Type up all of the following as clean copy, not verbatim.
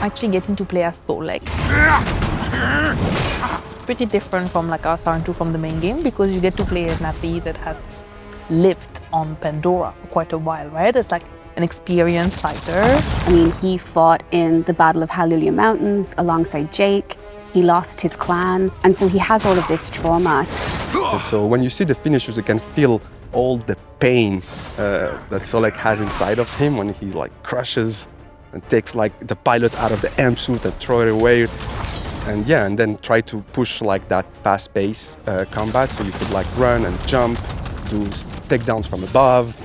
actually getting to play as Solek. Pretty different from like our Sarentu from the main game, because you get to play as Navi that has lived on Pandora for quite a while, right? It's like an experienced fighter. I mean, he fought in the Battle of Hallelujah Mountains alongside Jake. He lost his clan, and so he has all of this trauma. And so when you see the finishers, you can feel all the pain that Solek has inside of him when he like crushes and takes like the pilot out of the amp suit and throw it away. And yeah, and then try to push like that fast-paced combat, so you could like run and jump, do takedowns from above.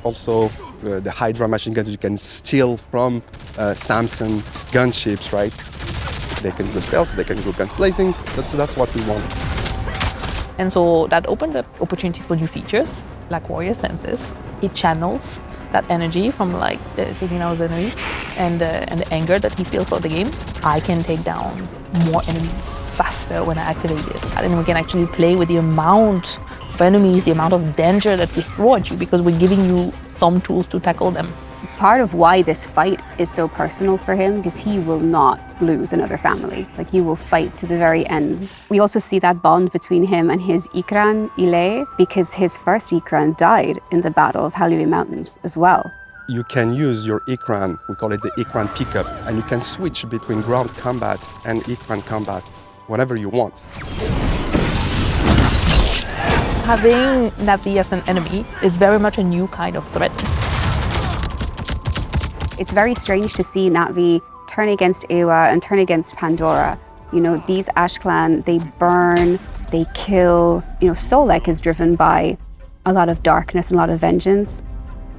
Also, the Hydra machine guns you can steal from Samson gunships, right? They can go stealth, they can go guns blazing. That's what we want. And so that opened up opportunities for new features, like Warrior Senses. He channels that energy from like taking out his enemies and the anger that he feels for the game. I can take down more enemies faster when I activate this. And we can actually play with the amount of enemies, the amount of danger that we throw at you, because we're giving you some tools to tackle them. Part of why this fight is so personal for him is he will not lose another family. Like, he will fight to the very end. We also see that bond between him and his Ikran, Ile, because his first Ikran died in the Battle of Hallelujah Mountains as well. You can use your Ikran, we call it the Ikran pickup, and you can switch between ground combat and Ikran combat whenever you want. Having Navi as an enemy is very much a new kind of threat. It's very strange to see Navi turn against Ewa and turn against Pandora. You know, these Ash Clan, they burn, they kill. You know, Solek is driven by a lot of darkness and a lot of vengeance.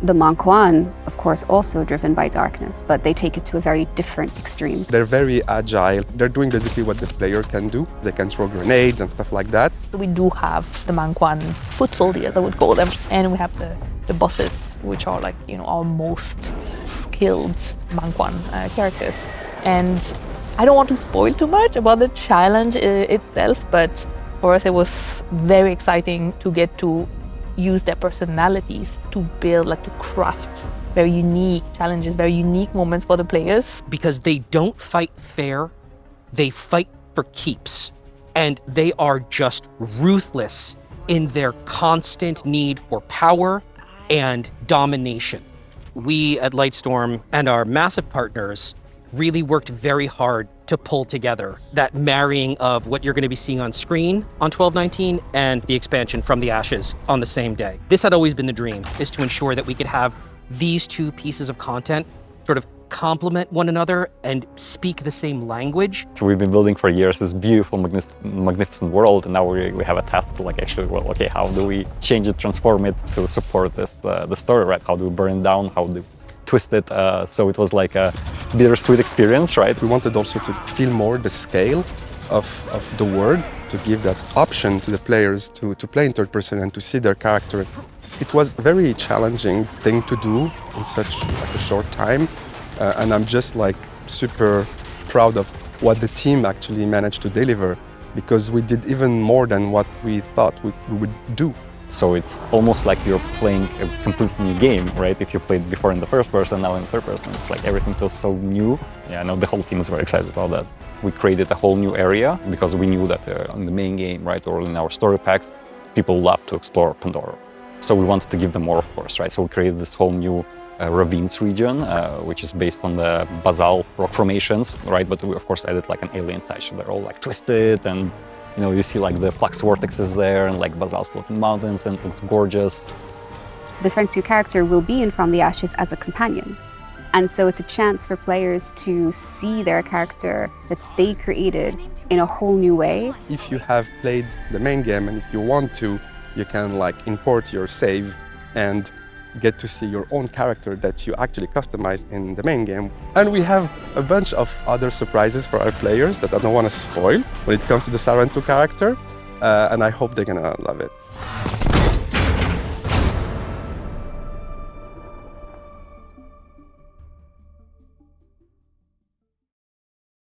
The Manquan, of course, also driven by darkness, but they take it to a very different extreme. They're very agile. They're doing basically what the player can do. They can throw grenades and stuff like that. We do have the Manquan foot soldiers, I would call them, and we have the bosses, which are like, you know, our most skilled Manquan characters. And I don't want to spoil too much about the challenge itself, but for us it was very exciting to get to use their personalities to build, like to craft very unique challenges, very unique moments for the players. Because they don't fight fair, they fight for keeps. And they are just ruthless in their constant need for power and domination. We at Lightstorm and our massive partners really worked very hard to pull together that marrying of what you're going to be seeing on screen on 12/19 and the expansion from the Ashes on the same day. This had always been the dream, is to ensure that we could have these two pieces of content sort of complement one another and speak the same language. So we've been building for years this beautiful, magnificent world, and now we have a task to like actually, well, okay, how do we change it, transform it to support this the story, right? How do we burn it down? How do we twist it? So it was like a bittersweet experience, right? We wanted also to feel more the scale of the world, to give that option to the players to play in third person and to see their character. It was a very challenging thing to do in such like a short time. And I'm just like super proud of what the team actually managed to deliver, because we did even more than what we thought we would do. So it's almost like you're playing a completely new game, right? If you played before in the first person, now in the third person, it's like everything feels so new. Yeah, I know the whole team is very excited about that. We created a whole new area because we knew that in the main game, right, or in our story packs, people love to explore Pandora. So we wanted to give them more, of course, right? So we created this whole new ravines region, which is based on the basalt rock formations, right? But we of course added like an alien touch. They're all like twisted, and you know, you see like the flux vortexes there and like basalt floating mountains, and it looks gorgeous. The Sarentu character will be in From the Ashes as a companion. And so it's a chance for players to see their character that they created in a whole new way. If you have played the main game and if you want to, you can like import your save and get to see your own character that you actually customized in the main game. And we have a bunch of other surprises for our players that I don't want to spoil when it comes to the Sarentu character, and I hope they're gonna love it.